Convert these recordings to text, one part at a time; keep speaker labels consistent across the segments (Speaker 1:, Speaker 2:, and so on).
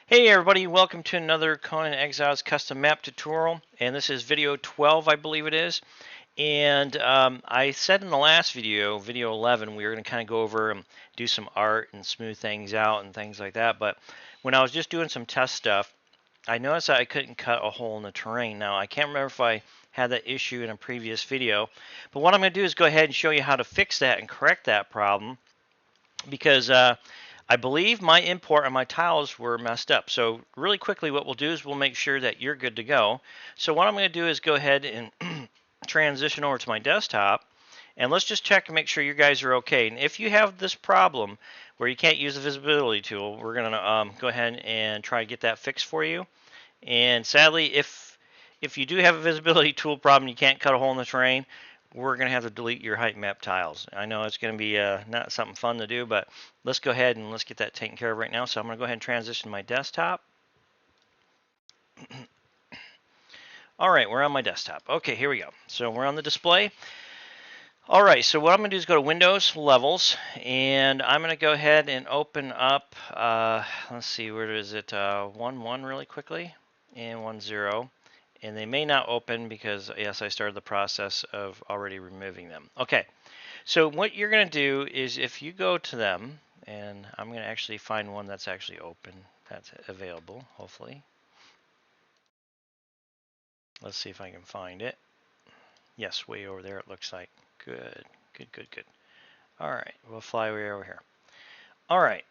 Speaker 1: Hey everybody, welcome to another Conan Exiles custom map tutorial, and this is video 12, I believe it is. And I said in the last video, video 11, we were going to kind of go over and do some art and smooth things out and things like that. But when I was just doing some test stuff, I noticed that I couldn't cut a hole in the terrain. Now, I can't remember if I had that issue in a previous video, but what I'm going to do is go ahead and show you how to fix that and correct that problem because I believe my import and my tiles were messed up. So really quickly, what we'll do is we'll make sure that you're good to go. So what I'm going to do is go ahead and transition over to my desktop, and let's just check and make sure you guys are okay. And if you have this problem where you can't use the visibility tool, we're going to go ahead and try to get that fixed for you. And sadly, if you do have a visibility tool problem, you can't cut a hole in the terrain, we're going to have to delete your height map tiles. I know it's going to be not something fun to do, but let's go ahead and let's get that taken care of right now. So I'm going to go ahead and transition to my desktop. All right, we're on my desktop. Okay, here we go. So we're on the display. All right, so what I'm going to do is go to Windows, Levels, and I'm going to go ahead and open up, let's see, where is it, 1.1 really quickly, and 1.0. And they may not open because, yes, I started the process of already removing them. Okay, so what you're going to do is if you go to them, and I'm going to actually find one that's actually open, that's available, hopefully. Let's see if I can find it. Yes, way over there it looks like. Good, good, good, good. All right, we'll fly way over here. All right,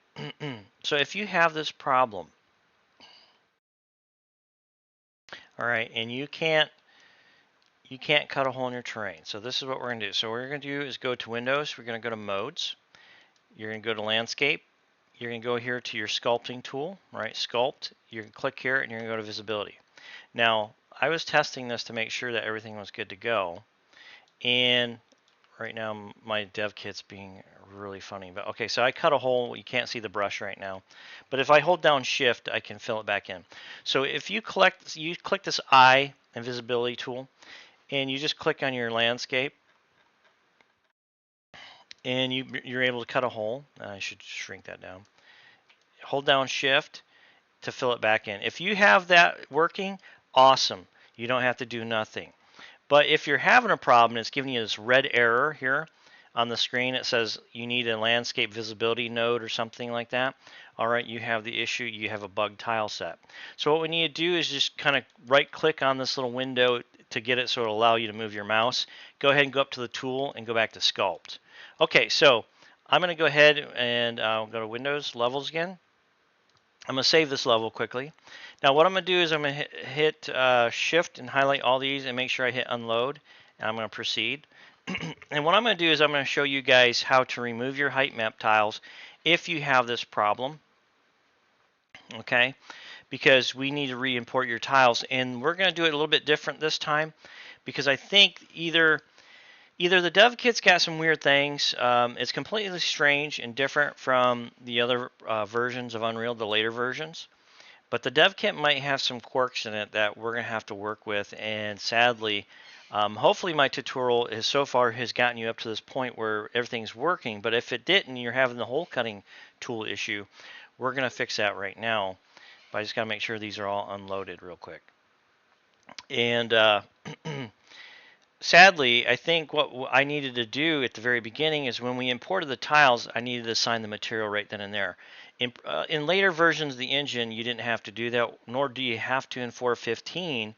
Speaker 1: so if you have this problem, all right, and you can't cut a hole in your terrain. So this is what we're going to do. So what we're going to do is go to Windows. We're going to go to Modes. You're going to go to Landscape. You're going to go here to your Sculpting tool, right? Sculpt. You're going to click here, and you're going to go to Visibility. Now, I was testing this to make sure that everything was good to go. And right now, my dev kit's being really funny. But okay, so I cut a hole. You can't see the brush right now. But if I hold down Shift, I can fill it back in. So if you click this eye and Visibility tool, and you just click on your landscape, and you're able to cut a hole. I should shrink that down. Hold down Shift to fill it back in. If you have that working, awesome. You don't have to do nothing. But if you're having a problem, it's giving you this red error here on the screen. It says you need a landscape visibility node or something like that. All right, you have the issue. You have a bug tile set. So what we need to do is just kind of right click on this little window to get it so it'll allow you to move your mouse. Go ahead and go up to the tool and go back to sculpt. Okay, so I'm going to go ahead and go to Windows, Levels again. I'm going to save this level quickly. Now what I'm going to do is I'm going to hit Shift and highlight all these and make sure I hit Unload. And I'm going to proceed. And what I'm going to do is I'm going to show you guys how to remove your height map tiles if you have this problem. Okay, because we need to re-import your tiles, and we're going to do it a little bit different this time because I think either the dev kit's got some weird things. It's completely strange and different from the other versions of Unreal, the later versions. But the dev kit might have some quirks in it that we're going to have to work with. And sadly, hopefully my tutorial is so far has gotten you up to this point where everything's working. But if it didn't, you're having the hole cutting tool issue, we're going to fix that right now. But I just got to make sure these are all unloaded real quick. And sadly, I think what I needed to do at the very beginning is when we imported the tiles, I needed to assign the material right then and there. In later versions of the engine, you didn't have to do that, nor do you have to in 4.15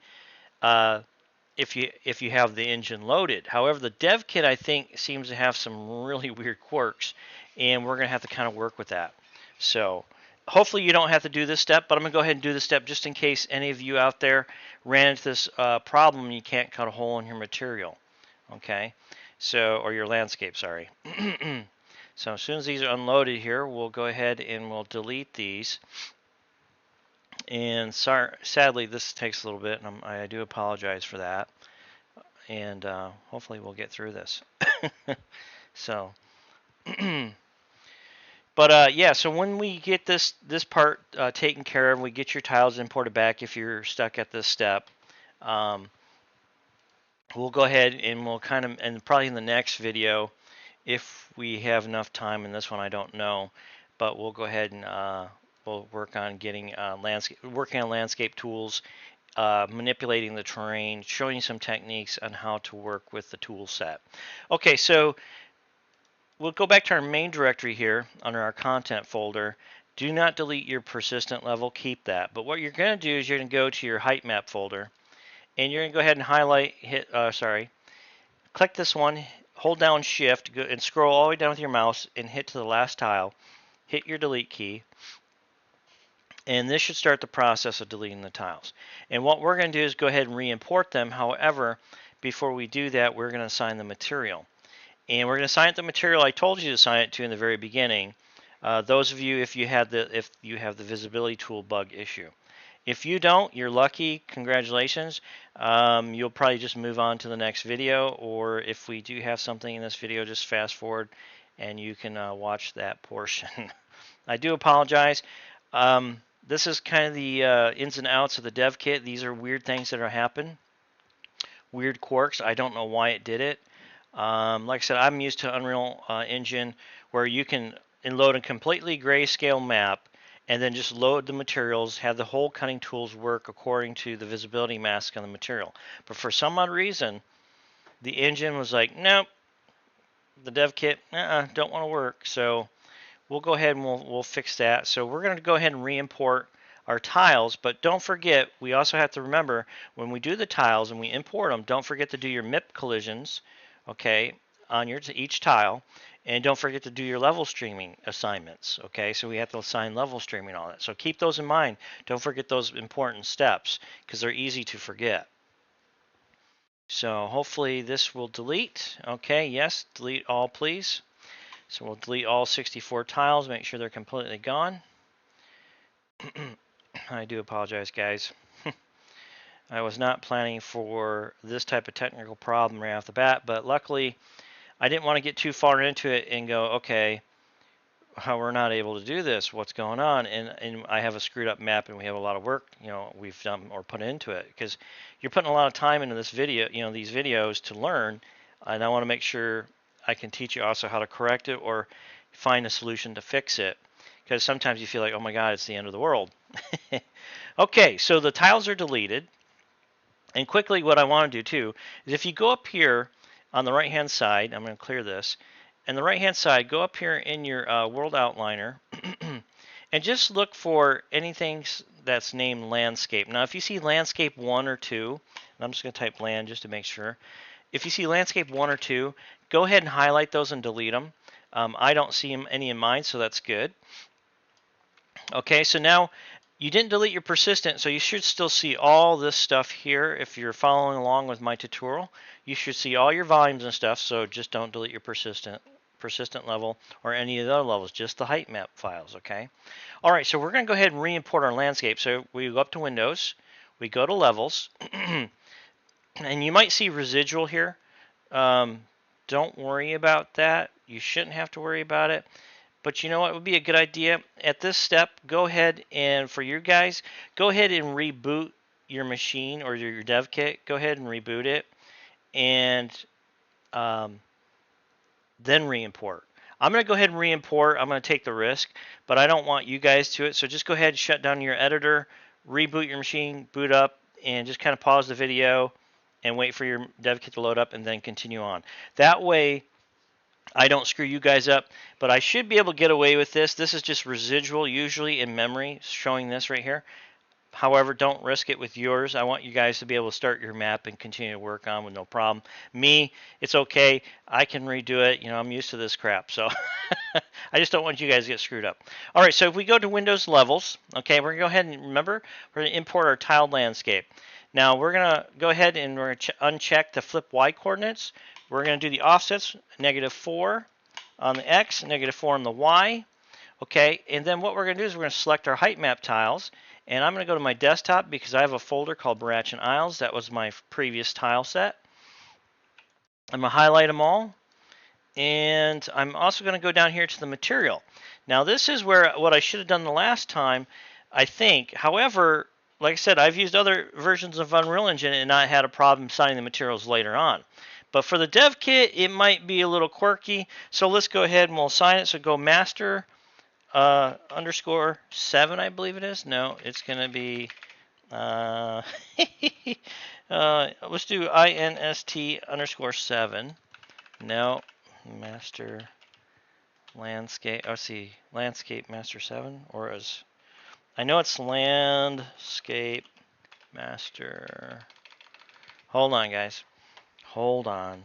Speaker 1: if you have the engine loaded. However, the dev kit, I think, seems to have some really weird quirks, and we're going to have to kind of work with that. So hopefully you don't have to do this step, but I'm going to go ahead and do this step just in case any of you out there ran into this problem. You can't cut a hole in your material, okay? So, or your landscape, sorry. So as soon as these are unloaded here, we'll go ahead and we'll delete these. And sadly, this takes a little bit, and I do apologize for that. And hopefully we'll get through this. So. But yeah, so when we get this part taken care of, we get your tiles imported back if you're stuck at this step. We'll go ahead and we'll kind of, and probably in the next video, if we have enough time, in this one I don't know, but we'll go ahead and We'll work on getting working on landscape tools, manipulating the terrain, showing you some techniques on how to work with the tool set. Okay, so we'll go back to our main directory here under our content folder. Do not delete your persistent level, keep that. But what you're going to do is you're going to go to your height map folder, and you're going to go ahead and click this one, hold down shift, and scroll all the way down with your mouse and hit to the last tile. Hit your delete key, and this should start the process of deleting the tiles. And what we're going to do is go ahead and re-import them. However, before we do that, we're going to assign the material. And we're going to assign it the material I told you to assign it to in the very beginning. Those of you, if you have the visibility tool bug issue. If you don't, you're lucky. Congratulations. You'll probably just move on to the next video, or if we do have something in this video, just fast forward and you can watch that portion. I do apologize. This is kind of the ins and outs of the dev kit. These are weird things that are happen. Weird quirks. I don't know why it did it. Like I said, I'm used to Unreal Engine, where you can load a completely grayscale map and then just load the materials, have the whole cutting tools work according to the visibility mask on the material. But for some odd reason, the engine was like, nope, the dev kit, don't want to work. So we'll go ahead and we'll fix that. So we're going to go ahead and re-import our tiles, but don't forget, we also have to remember when we do the tiles and we import them, don't forget to do your MIP collisions, okay, on each tile, and don't forget to do your level streaming assignments, okay? So we have to assign level streaming and all that. So keep those in mind. Don't forget those important steps because they're easy to forget. So hopefully this will delete. Okay, yes, delete all, please. So we'll delete all 64 tiles, make sure they're completely gone. I do apologize, guys. I was not planning for this type of technical problem right off the bat, but luckily I didn't want to get too far into it and go, okay, how we're not able to do this, what's going on? And I have a screwed up map and we have a lot of work, we've done or put into it, because you're putting a lot of time into this video, these videos to learn, and I want to make sure I can teach you also how to correct it or find a solution to fix it, because sometimes you feel like, oh my God, it's the end of the world. Okay, so the tiles are deleted. And quickly, what I want to do too is if you go up here on the right hand side, I'm going to clear this, and the right hand side, go up here in your world outliner and just look for anything that's named landscape. Now if you see landscape 1 or 2, and I'm just going to type land just to make sure. If you see landscape 1 or 2, go ahead and highlight those and delete them. I don't see any in mine, so that's good. Okay, so now you didn't delete your persistent, so you should still see all this stuff here. If you're following along with my tutorial, you should see all your volumes and stuff, so just don't delete your persistent level or any of the other levels, just the height map files, okay? All right, so we're going to go ahead and re-import our landscape. So we go up to Windows, we go to Levels, and you might see residual here. Don't worry about that. You shouldn't have to worry about it. But you know what would be a good idea? At this step, go ahead and, for you guys, go ahead and reboot your machine or your dev kit. Go ahead and reboot it, and then re-import. I'm going to go ahead and re-import. I'm going to take the risk, but I don't want you guys to it. So just go ahead and shut down your editor, reboot your machine, boot up, and just kind of pause the video and wait for your dev kit to load up and then continue on. That way, I don't screw you guys up, but I should be able to get away with this. This is just residual, usually in memory, showing this right here. However, don't risk it with yours. I want you guys to be able to start your map and continue to work on with no problem. Me, it's okay. I can redo it. I'm used to this crap, so I just don't want you guys to get screwed up. All right, so if we go to Windows Levels, okay, we're going to go ahead and remember, we're going to import our tiled landscape. Now, we're going to go ahead and we're going to uncheck the flip Y coordinates. We're going to do the offsets, -4 on the X, -4 on the Y. Okay, and then what we're going to do is we're going to select our height map tiles, and I'm going to go to my desktop because I have a folder called Barach and Isles. That was my previous tile set. I'm going to highlight them all, and I'm also going to go down here to the material. Now this is where what I should have done the last time, I think. However, like I said, I've used other versions of Unreal Engine and not had a problem assigning the materials later on. But for the dev kit, it might be a little quirky. So let's go ahead and we'll assign it. So go master underscore 7, I believe it is. No, it's going to be, let's do INST underscore 7. No, master landscape. Oh, see, landscape master 7, or as I know it's landscape master. Hold on, guys. Hold on.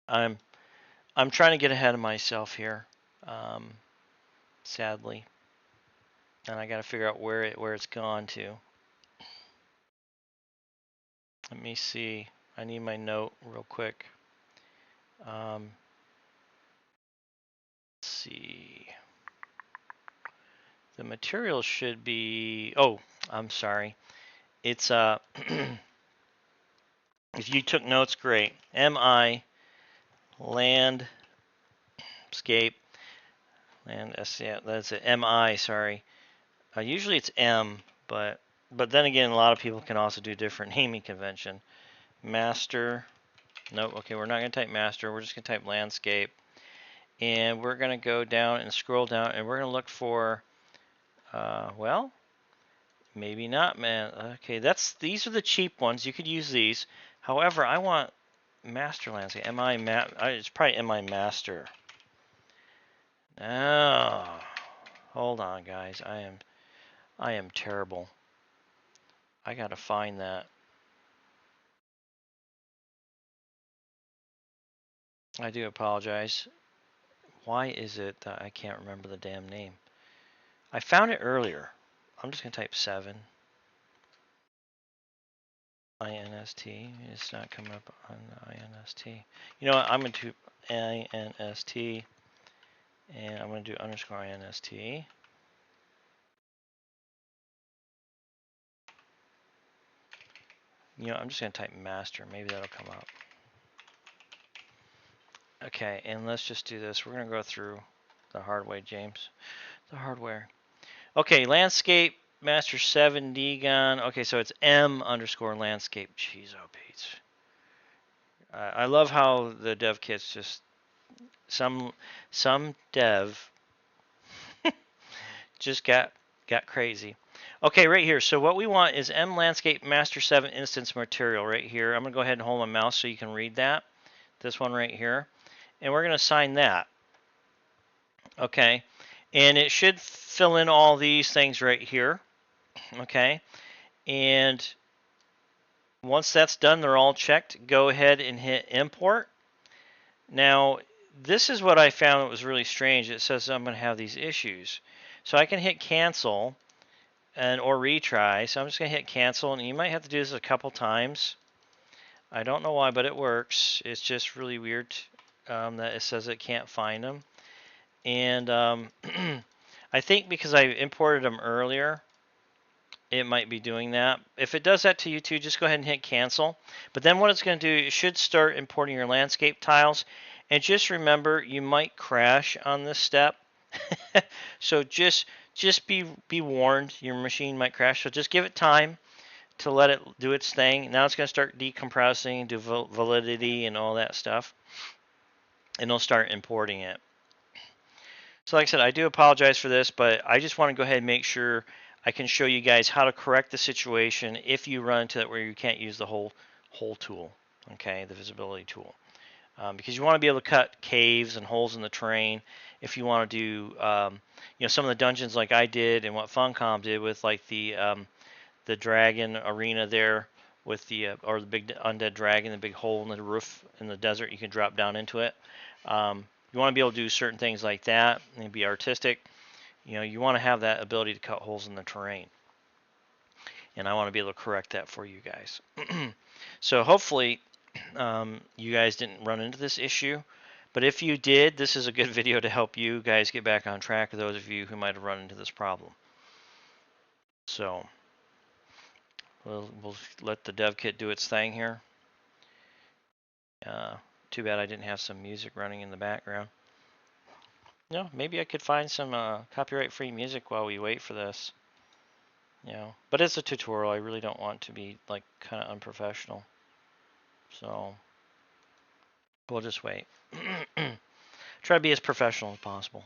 Speaker 1: I'm trying to get ahead of myself here, sadly, and I got to figure out where it's gone to. Let me see. I need my note real quick. Let's see. The material should be. Oh, I'm sorry. It's if you took notes, great. MI landscape yeah, that's it. MI. Sorry. Usually it's M, but then again, a lot of people can also do different naming convention. Master. Nope. Okay, we're not going to type master. We're just going to type landscape. And we're going to go down and scroll down, and we're going to look for, well, maybe not, man. Okay, these are the cheap ones. You could use these. However, I want master landscape. It's probably MI master. Oh, hold on, guys. I am terrible. I got to find that. I do apologize. Why is it that I can't remember the damn name? I found it earlier. I'm just going to type 7. INST. It's not coming up on INST. You know what? I'm going to INST, and I'm going to do underscore INST. You know, I'm just going to type master. Maybe that'll come up. Okay, and let's just do this. We're going to go through the hard way, James. The hardware. Okay, landscape master 7D gone. Okay, so it's M underscore landscape. Jeez, oh, Pete. I love how the dev kits just some dev just got crazy. Okay, right here. So what we want is M landscape master 7 instance material right here. I'm gonna go ahead and hold my mouse so you can read that. This one right here, and we're gonna assign that. Okay, and it should fill in all these things right here. Okay, and once that's done, they're all checked. Go ahead and hit import. Now, this is what I found was really strange. It says I'm going to have these issues. So I can hit cancel or retry. So I'm just going to hit cancel, and you might have to do this a couple times. I don't know why, but it works. It's just really weird that it says it can't find them. And I think because I imported them earlier, it might be doing that. If it does that to you too, just go ahead and hit cancel. But then what it's going to do, it should start importing your landscape tiles. And just remember, you might crash on this step. So just be warned, your machine might crash. So just give it time to let it do its thing. Now it's going to start decompressing, do validity and all that stuff. And it'll start importing it. So like I said, I do apologize for this, but I just want to go ahead and make sure I can show you guys how to correct the situation if you run into that where you can't use the whole tool, okay, the visibility tool. Because you want to be able to cut caves and holes in the terrain if you want to do, you know, some of the dungeons like I did and what Funcom did with like the dragon arena there with the or the big undead dragon, the big hole in the roof in the desert. You can drop down into it. You want to be able to do certain things like that and be artistic. You know, you want to have that ability to cut holes in the terrain. And I want to be able to correct that for you guys. So hopefully you guys didn't run into this issue. But if you did, this is a good video to help you guys get back on track, those of you who might have run into this problem. So we'll let the dev kit do its thing here. Too bad I didn't have some music running in the background. No, maybe I could find some copyright-free music while we wait for this. You know, but it's a tutorial. I really don't want to be like kind of unprofessional. So we'll just wait. Try to be as professional as possible.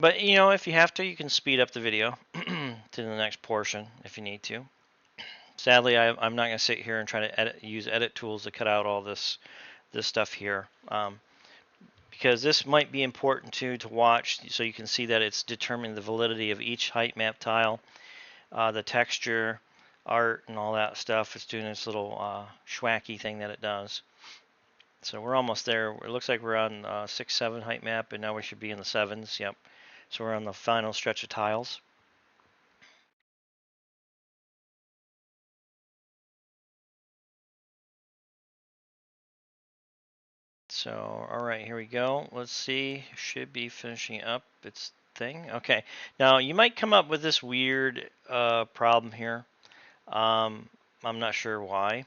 Speaker 1: But you know, if you have to, you can speed up the video to the next portion if you need to. Sadly, I'm not going to sit here and try to use edit tools to cut out all this stuff here, because this might be important too to watch, so you can see that it's determining the validity of each height map tile, the texture, art, and all that stuff. It's doing this little schwacky thing that it does. So we're almost there. It looks like we're on 6, 7 height map, and now we should be in the 7s. Yep. So we're on the final stretch of tiles. So, all right, here we go. Let's see. Should be finishing up its thing. Okay. Now, you might come up with this weird problem here. I'm not sure why.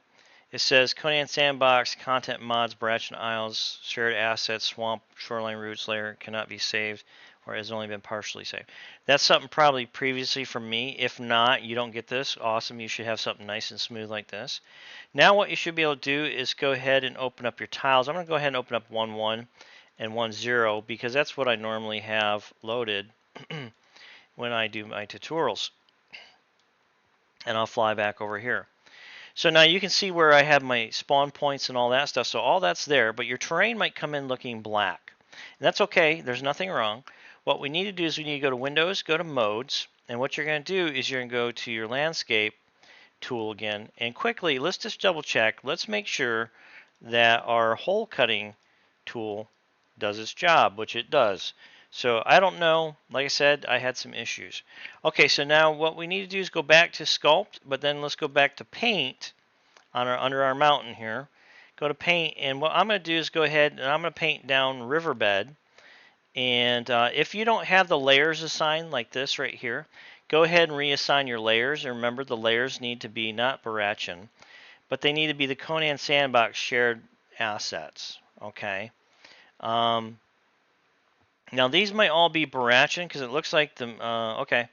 Speaker 1: It says Conan Sandbox content mods, branch and isles, shared assets, swamp, shoreline roots layer cannot be saved or has only been partially saved. That's something probably previously from me. If not, you don't get this. Awesome. You should have something nice and smooth like this. Now what you should be able to do is go ahead and open up your tiles. I'm going to go ahead and open up 1.1 and 1.0 because that's what I normally have loaded when I do my tutorials. And I'll fly back over here. So now you can see where I have my spawn points and all that stuff. So all that's there, but your terrain might come in looking black. And that's okay. There's nothing wrong. What we need to do is we need to go to Windows, go to Modes, and what you're going to do is you're going to go to your Landscape tool again, and quickly, let's just double check. Let's make sure that our hole cutting tool does its job, which it does. So I don't know, like I said, I had some issues. Okay, so now what we need to do is go back to sculpt, but then let's go back to paint on under our mountain here. Go to paint, and what I'm going to do is go ahead and I'm going to paint down riverbed. And if you don't have the layers assigned like this right here, go ahead and reassign your layers. And remember, the layers need to be not Barachin, but they need to be the Conan Sandbox shared assets. Okay. Um, Now these might all be Barachin because it looks like the. Okay.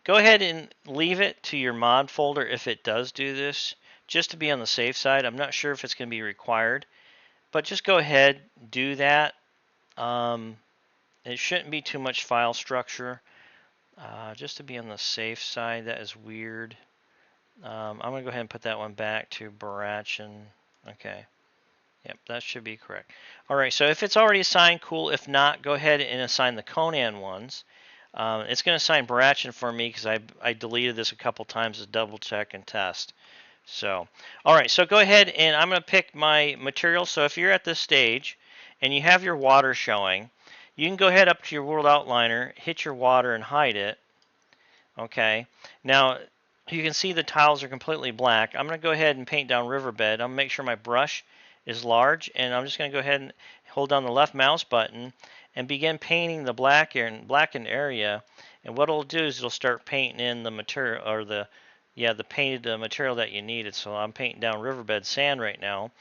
Speaker 1: Go ahead and leave it to your mod folder if it does do this, just to be on the safe side. I'm not sure if it's going to be required, but just go ahead, do that. It shouldn't be too much file structure. Just to be on the safe side, that is weird. I'm going to go ahead and put that one back to Barachin. Okay. Yep, that should be correct. All right, so if it's already assigned, cool. If not, go ahead and assign the Conan ones. It's going to assign Barachin for me because I deleted this a couple times to double check and test. So, all right, so go ahead and I'm going to pick my material. So if you're at this stage and you have your water showing, you can go ahead up to your world outliner, hit your water and hide it. Okay, now you can see the tiles are completely black. I'm going to go ahead and paint down riverbed. I'm going to make sure my brush is large, and I'm just going to go ahead and hold down the left mouse button and begin painting the blackened area. And what it'll do is it'll start painting in the material, or the painted material that you needed. So I'm painting down riverbed sand right now.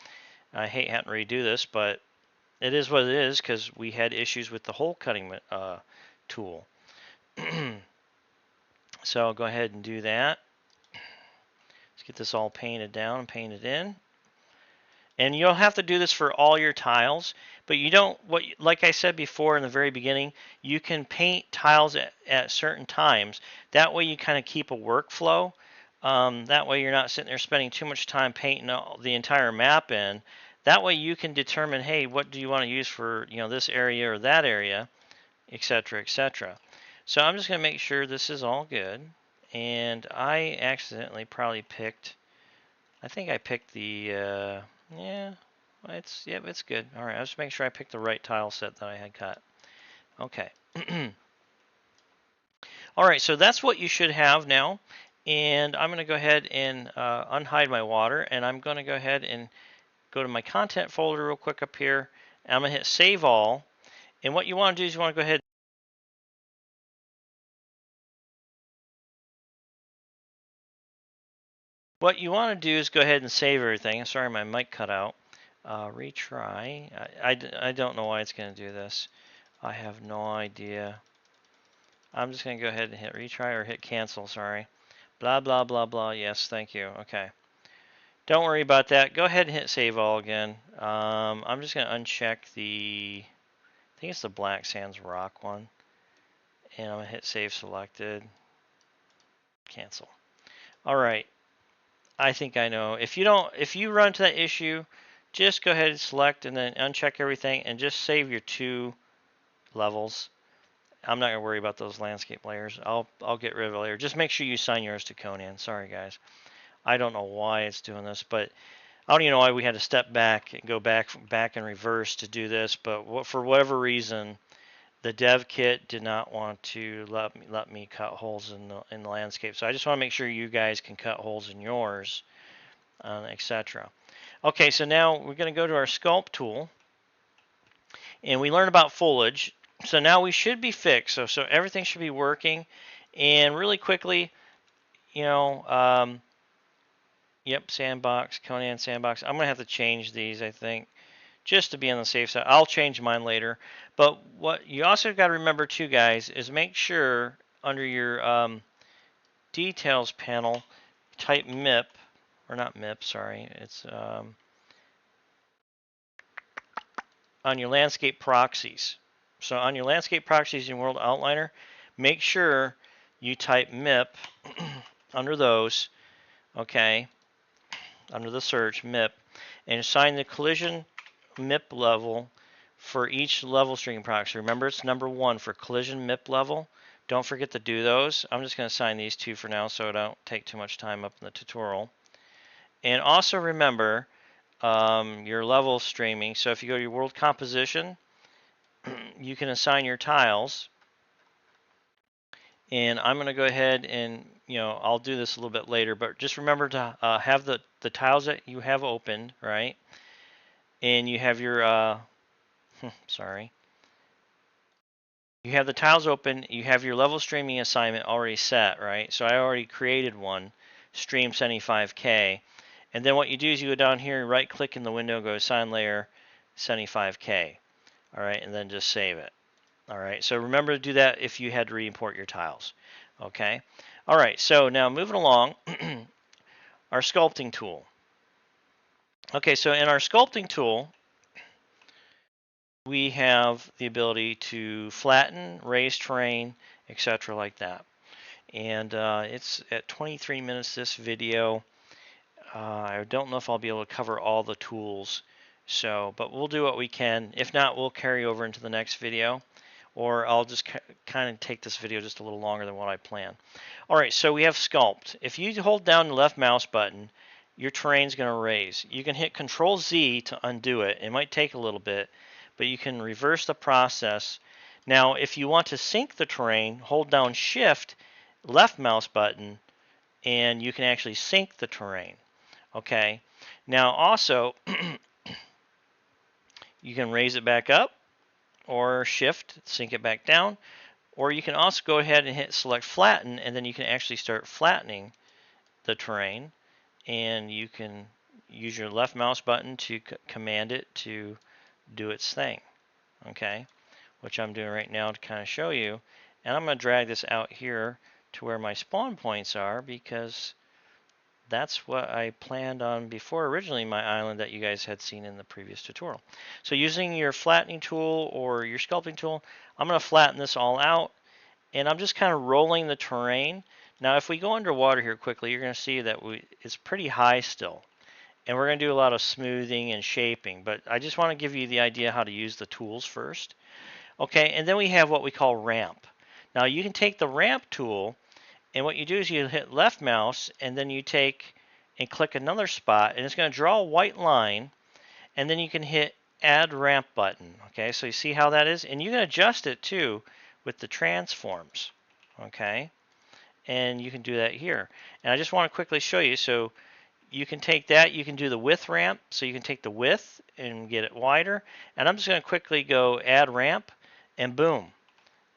Speaker 1: I hate having to redo this, but it is what it is because we had issues with the hole cutting tool. So I'll go ahead and do that. Let's get this all painted down and painted in. And you'll have to do this for all your tiles, but you don't, like I said before in the very beginning, you can paint tiles at certain times. That way you kind of keep a workflow. That way you're not sitting there spending too much time painting the entire map in. That way you can determine, hey, what do you want to use for this area or that area, etc., etc. So I'm just going to make sure this is all good. And I accidentally probably picked, I think I picked the, yeah, it's good. All right, I'll just make sure I picked the right tile set that I had cut. Okay. All right, so that's what you should have now. And I'm going to go ahead and unhide my water, and I'm going to go ahead and go to my content folder real quick up here. And I'm going to hit Save All. And what you want to do is you want to go ahead. What you want to do is go ahead and save everything. Sorry, my mic cut out. Retry. I don't know why it's going to do this. I have no idea. I'm just going to go ahead and hit retry or hit cancel, sorry. Blah, blah, blah, blah. Yes, thank you. Okay. Don't worry about that. Go ahead and hit save all again. I'm just going to uncheck the, I think it's the Black Sands Rock one. And I'm going to hit save selected, cancel. All right, I think I know. If you run into that issue, just go ahead and select and then uncheck everything and just save your 2 levels. I'm not going to worry about those landscape layers. I'll get rid of a layer. Just make sure you assign yours to Conan. Sorry, guys. I don't know why it's doing this, but I don't even know why we had to step back and go back in reverse to do this. But for whatever reason, the dev kit did not want to let me cut holes in the landscape. So I just want to make sure you guys can cut holes in yours, etc. Okay, so now we're going to go to our sculpt tool, and we learn about foliage. So now we should be fixed. So everything should be working. And really quickly, yep, sandbox, Conan sandbox. I'm gonna have to change these, I think, just to be on the safe side. I'll change mine later. But what you also got to remember too, guys, is make sure under your details panel, type MIP, or not MIP, sorry, it's on your landscape proxies. So on your landscape proxies in World Outliner, make sure you type MIP under those, okay, under the search MIP, and assign the collision MIP level for each level string proxy. Remember, it's number 1 for collision MIP level. Don't forget to do those. I'm just going to assign these 2 for now so I don't take too much time up in the tutorial. And also remember your level streaming. So if you go to your world composition, you can assign your tiles. And I'm going to go ahead and, I'll do this a little bit later, but just remember to have the tiles that you have opened, right? And you have your, sorry. You have the tiles open, you have your level streaming assignment already set, right? So I already created one, stream 75K. And then what you do is you go down here, right click in the window, go assign layer 75K. All right, and then just save it. All right, so remember to do that if you had to re-import your tiles. Okay, all right, so now moving along, our sculpting tool. Okay, so in our sculpting tool, we have the ability to flatten, raise terrain, etc. like that. And it's at 23 minutes this video. I don't know if I'll be able to cover all the tools, but we'll do what we can. If not, we'll carry over into the next video, or I'll just kind of take this video just a little longer than what I planned. All right, so we have sculpt. If you hold down the left mouse button, your terrain's going to raise. You can hit Control Z to undo it. It might take a little bit, but you can reverse the process. Now, if you want to sync the terrain, hold down Shift, left mouse button, and you can actually sync the terrain. Okay. Now, also, you can raise it back up, or Shift, sync it back down, or you can also go ahead and hit Select Flatten, and then you can actually start flattening the terrain, and you can use your left mouse button to command it to do its thing, okay, which I'm doing right now to kind of show you. And I'm going to drag this out here to where my spawn points are, because that's what I planned on before originally my island that you guys had seen in the previous tutorial. So using your flattening tool or your sculpting tool, I'm going to flatten this all out, and I'm just kind of rolling the terrain. Now if we go underwater here quickly, you're going to see that it's pretty high still. And we're going to do a lot of smoothing and shaping, but I just want to give you the idea how to use the tools first. Okay, and then we have what we call ramp. Now you can take the ramp tool, and what you do is you hit left mouse, and then you take and click another spot, and it's going to draw a white line, and then you can hit add ramp button. Okay, so you see how that is? And you can adjust it too with the transforms. Okay, and you can do that here. And I just want to quickly show you. So you can take that, you can do the width ramp, so you can take the width and get it wider. And I'm just going to quickly go add ramp, and boom.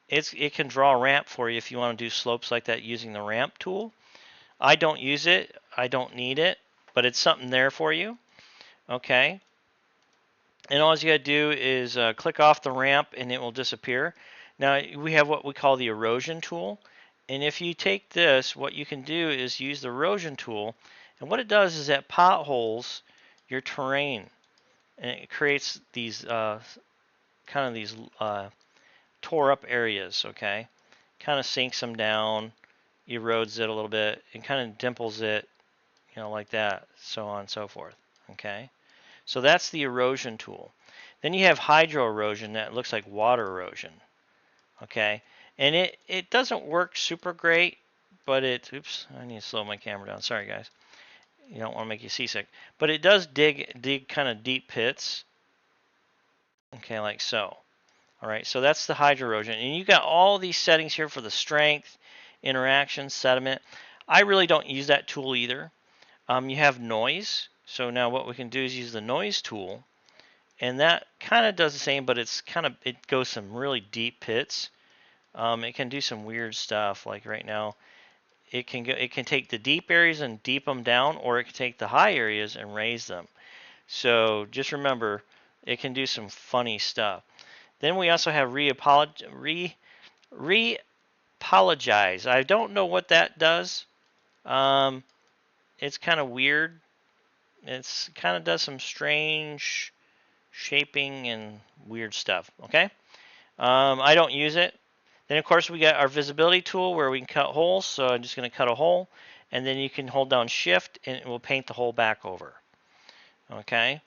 Speaker 1: It can draw a ramp for you if you want to do slopes like that using the ramp tool. I don't use it, I don't need it, but it's something there for you. Okay. And all you got to do is click off the ramp and it will disappear. Now we have what we call the erosion tool. And if you take this, what you can do is use the erosion tool. And what it does is it potholes your terrain. And it creates these kind of these tore up areas, okay? kind of sinks them down, erodes it a little bit, and kind of dimples it, like that, so on and so forth. Okay, so that's the erosion tool. Then you have hydro erosion that looks like water erosion. Okay, and it doesn't work super great, but oops, I need to slow my camera down. Sorry guys, you don't want to make you seasick, but it does dig kind of deep pits. Okay, like so. All right, so that's the hydro erosion, and you got all these settings here for the strength, interaction, sediment. I really don't use that tool either. You have noise, so now what we can do is use the noise tool, and that kind of does the same, but it goes some really deep pits. It can do some weird stuff, like right now, it can take the deep areas and deep them down, or it can take the high areas and raise them. So just remember, it can do some funny stuff. Then we also have reapologize. I don't know what that does. It's kind of weird. It's kind of does some strange shaping and weird stuff. Okay. I don't use it. Then of course we got our visibility tool where we can cut holes. So I'm just going to cut a hole, and then you can hold down Shift and it will paint the hole back over. Okay.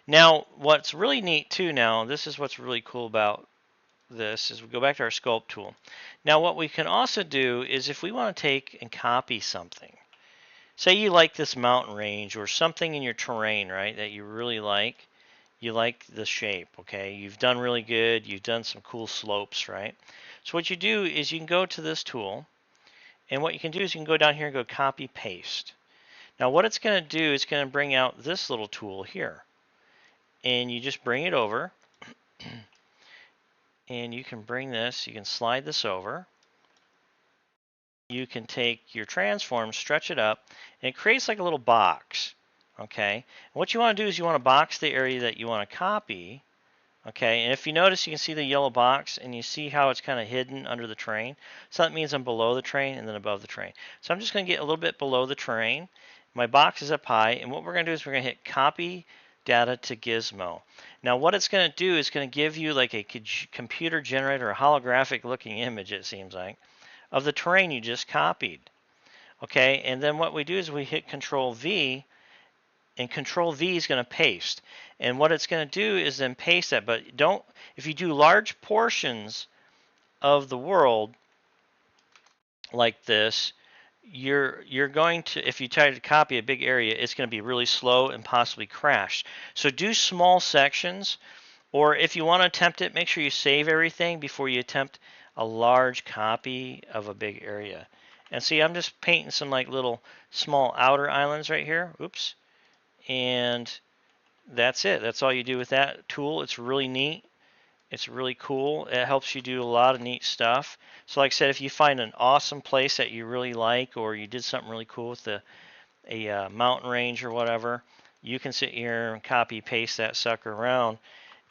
Speaker 1: Now what's really neat too, now this is what's really cool about this, is we go back to our sculpt tool. Now what we can also do is, if we want to take and copy something, say you like this mountain range or something in your terrain, right, that you really like. You like the shape, okay? You've done really good. You've done some cool slopes, right? So what you do is you can go to this tool, and what you can do is you can go down here and go copy paste. Now what it's going to do is going to bring out this little tool here, and you just bring it over, and you can bring this, you can slide this over. You can take your transform, stretch it up, and it creates like a little box. Okay, and what you want to do is you want to box the area that you want to copy. Okay, and if you notice, you can see the yellow box, and you see how it's kind of hidden under the terrain. So that means I'm below the terrain and then above the terrain. So I'm just going to get a little bit below the terrain. My box is up high, and what we're going to do is we're going to hit copy data to gizmo. Now what it's going to do is going to give you like a computer generator, a holographic looking image, it seems like, of the terrain you just copied. Okay, and then what we do is we hit Control V, and Control V is going to paste. And what it's going to do is then paste that. But if you do large portions of the world like this, you're going to, if you try to copy a big area, it's going to be really slow and possibly crash. So do small sections, or if you want to attempt it, make sure you save everything before you attempt a large copy of a big area. And see, I'm just painting some like little small outer islands right here. Oops. And that's it. That's all you do with that tool. It's really neat. It's really cool. It helps you do a lot of neat stuff. So like I said, if you find an awesome place that you really like, or you did something really cool with a mountain range or whatever, you can sit here and copy paste that sucker around.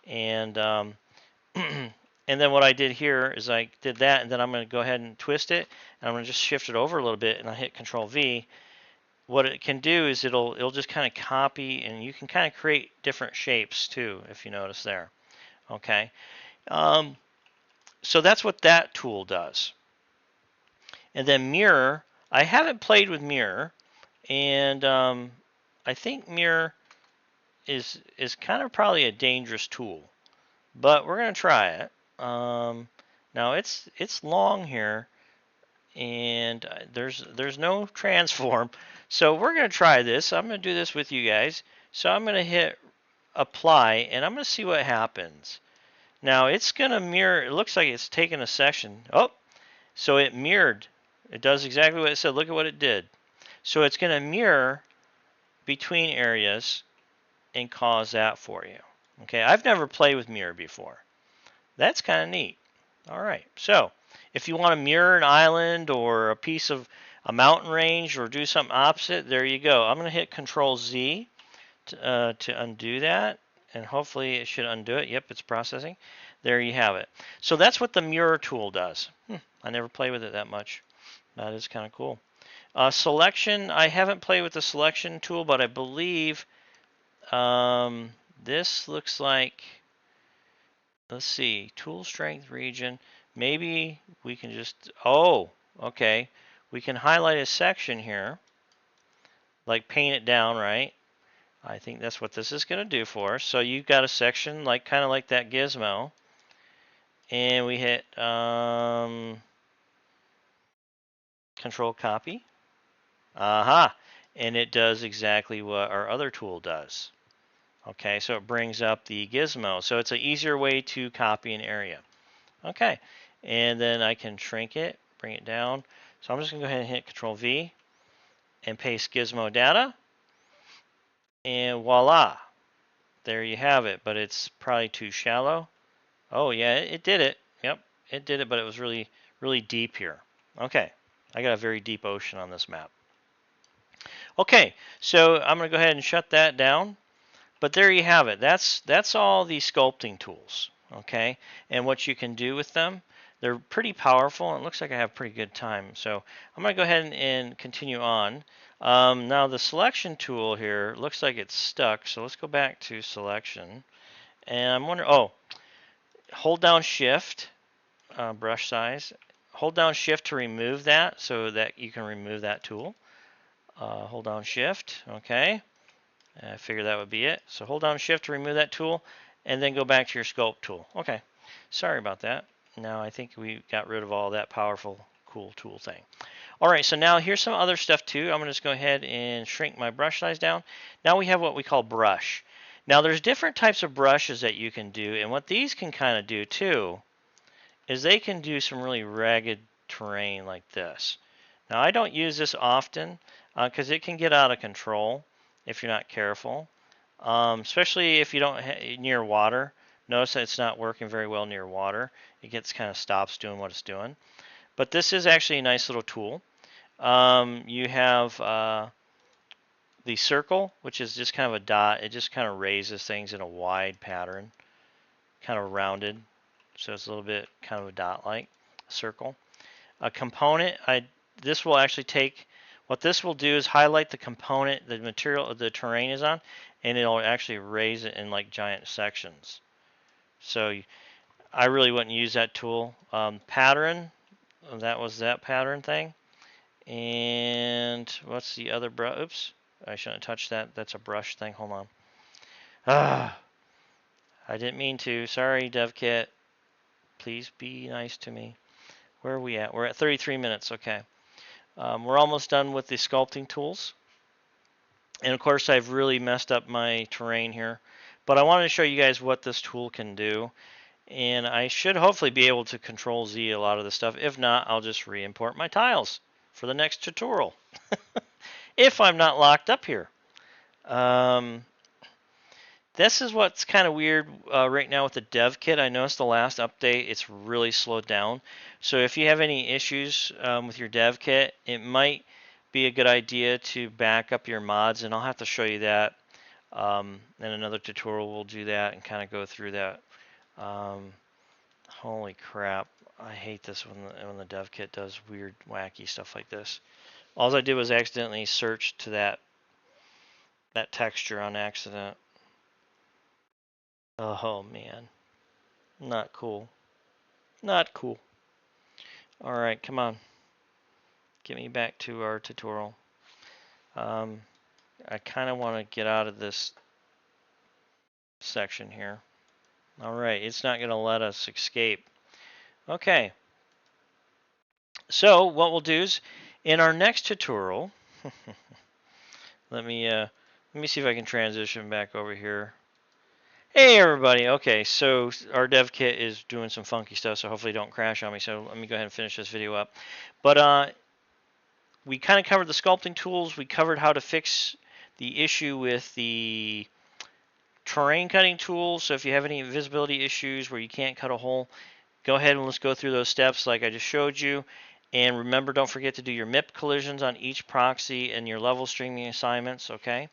Speaker 1: And and then what I did here is I did that, and then I'm going to go ahead and twist it, and I'm going to just shift it over a little bit, and I hit Control V. What it can do is it'll just kind of copy, and you can kind of create different shapes too, if you notice there. Okay, so that's what that tool does. And then mirror, I haven't played with mirror, and I think mirror is kind of probably a dangerous tool, but we're gonna try it. Now it's long here, and there's no transform, so we're going to try this. I'm going to do this with you guys. So I'm going to hit apply, and I'm going to see what happens. Now it's going to mirror. It looks like it's taking a section. Oh, so it mirrored. It does exactly what it said. Look at what it did. So it's going to mirror between areas and cause that for you. Okay, I've never played with mirror before. That's kind of neat. All right, so if you want to mirror an island or a piece of a mountain range or do something opposite, there you go. I'm going to hit Control Z to undo that, and hopefully it should undo it. Yep, it's processing. There you have it. So that's what the mirror tool does. I never play with it that much. That is kind of cool. Selection, I haven't played with the selection tool, but I believe this looks like, let's see, tool strength region. maybe we can just, oh, okay. We can highlight a section here, like paint it down, right? I think that's what this is going to do for us. So you've got a section like kind of like that gizmo, and we hit Control Copy. Aha! And it does exactly what our other tool does. Okay, so it brings up the gizmo. So it's an easier way to copy an area. Okay, and then I can shrink it, bring it down. So I'm just going to go ahead and hit Control V and paste gizmo data. And voila! There you have it, but it's probably too shallow. Oh yeah, it did it. Yep, it did it, but it was really, really deep here. Okay, I got a very deep ocean on this map. Okay, so I'm going to go ahead and shut that down. But there you have it. That's all the sculpting tools, okay? And what you can do with them. They're pretty powerful, and it looks like I have pretty good time. So I'm going to go ahead and continue on. Now the selection tool here looks like it's stuck, so let's go back to selection. And I'm wondering, oh, hold down Shift, brush size. Hold down Shift to remove that so that you can remove that tool. Hold down Shift, okay. I figured that would be it. So hold down Shift to remove that tool, and then go back to your Sculpt tool. Okay, sorry about that. Now I think we got rid of all that powerful, cool tool thing. All right, so now here's some other stuff too. I'm going to just go ahead and shrink my brush size down. Now we have what we call brush. Now there's different types of brushes that you can do, and what these can kind of do too is they can do some really ragged terrain like this. Now I don't use this often because it can get out of control if you're not careful, especially if you don't near water. Notice that it's not working very well near water. It gets kind of stops doing what it's doing. But this is actually a nice little tool. You have the circle, which is just kind of a dot. It just kind of raises things in a wide pattern, kind of rounded. So it's a little bit kind of a dot-like circle. A component, this will actually take, what this will do is highlight the component, the material, the terrain is on, and it'll actually raise it in like giant sections. So I really wouldn't use that tool. Pattern, that was that pattern thing. And what's the other brush? Oops, I shouldn't have touched that. That's a brush thing. Hold on. Ah, I didn't mean to. Sorry, DevKit. Please be nice to me. Where are we at? We're at 33 minutes. Okay. We're almost done with the sculpting tools. And of course, I've really messed up my terrain here. But I wanted to show you guys what this tool can do. And I should hopefully be able to Control Z a lot of this stuff. If not, I'll just re-import my tiles for the next tutorial. If I'm not locked up here. This is what's kind of weird right now with the dev kit. I noticed the last update, it's really slowed down. So if you have any issues with your dev kit, it might be a good idea to back up your mods, and I'll have to show you that. In another tutorial, we'll do that and kind of go through that. Holy crap. I hate this when the dev kit does weird, wacky stuff like this. All I did was accidentally search to that texture on accident. Oh man, not cool. Not cool. All right, come on. Get me back to our tutorial. I kind of want to get out of this section here. All right, it's not going to let us escape. Okay. So what we'll do is in our next tutorial, let me see if I can transition back over here. Hey everybody, okay, so our dev kit is doing some funky stuff, so hopefully don't crash on me, so let me go ahead and finish this video up. But we kind of covered the sculpting tools, we covered how to fix the issue with the terrain cutting tools, so if you have any visibility issues where you can't cut a hole, go ahead and let's go through those steps like I just showed you. And remember, don't forget to do your MIP collisions on each proxy and your level streaming assignments, okay?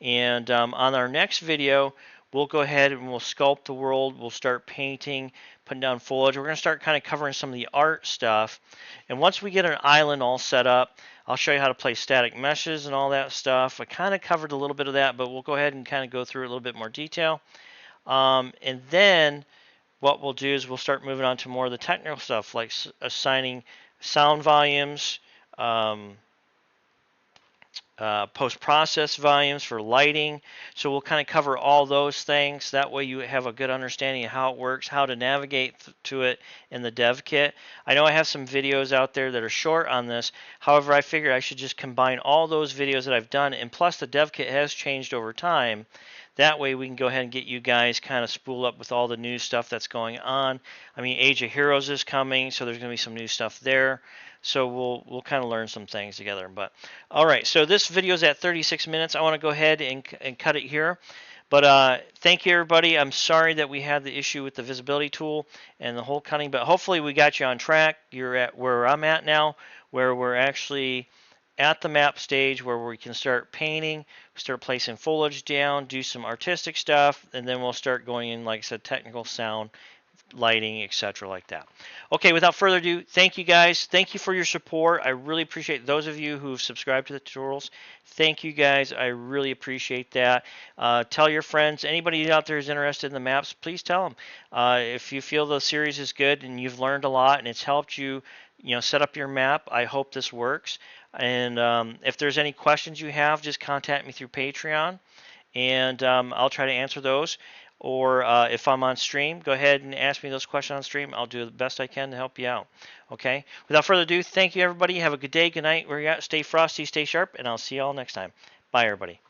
Speaker 1: And on our next video, we'll go ahead and we'll sculpt the world. We'll start painting, putting down foliage. We're going to start kind of covering some of the art stuff. And once we get an island all set up, I'll show you how to play static meshes and all that stuff. I kind of covered a little bit of that, but we'll go ahead and kind of go through it a little bit more detail. And then what we'll do is we'll start moving on to more of the technical stuff, like assigning sound volumes, um, post-process volumes for lighting. So we'll kind of cover all those things. That way you have a good understanding of how it works, how to navigate to it in the dev kit. I know I have some videos out there that are short on this. However, I figured I should just combine all those videos that I've done, and plus the dev kit has changed over time. That way we can go ahead and get you guys kind of spooled up with all the new stuff that's going on. I mean, Age of Heroes is coming, so there's going to be some new stuff there. So we'll kind of learn some things together. But all right, so this video is at 36 minutes. I want to go ahead and cut it here. But thank you, everybody. I'm sorry that we had the issue with the visibility tool and the hole cutting, but hopefully we got you on track. You're at where I'm at now, where we're actually at the map stage where we can start painting, start placing foliage down, do some artistic stuff, and then we'll start going in, like I said, technical sound, lighting, etc. like that. Okay, without further ado, thank you guys. Thank you for your support. I really appreciate those of you who've subscribed to the tutorials. Thank you guys. I really appreciate that. Tell your friends, anybody out there who's interested in the maps, please tell them. If you feel the series is good and you've learned a lot and it's helped you, set up your map, I hope this works. And if there's any questions you have, just contact me through Patreon, and I'll try to answer those. Or if I'm on stream, go ahead and ask me those questions on stream. I'll do the best I can to help you out. Okay? Without further ado, thank you, everybody. Have a good day, good night, where you're at. Stay frosty, stay sharp, and I'll see you all next time. Bye, everybody.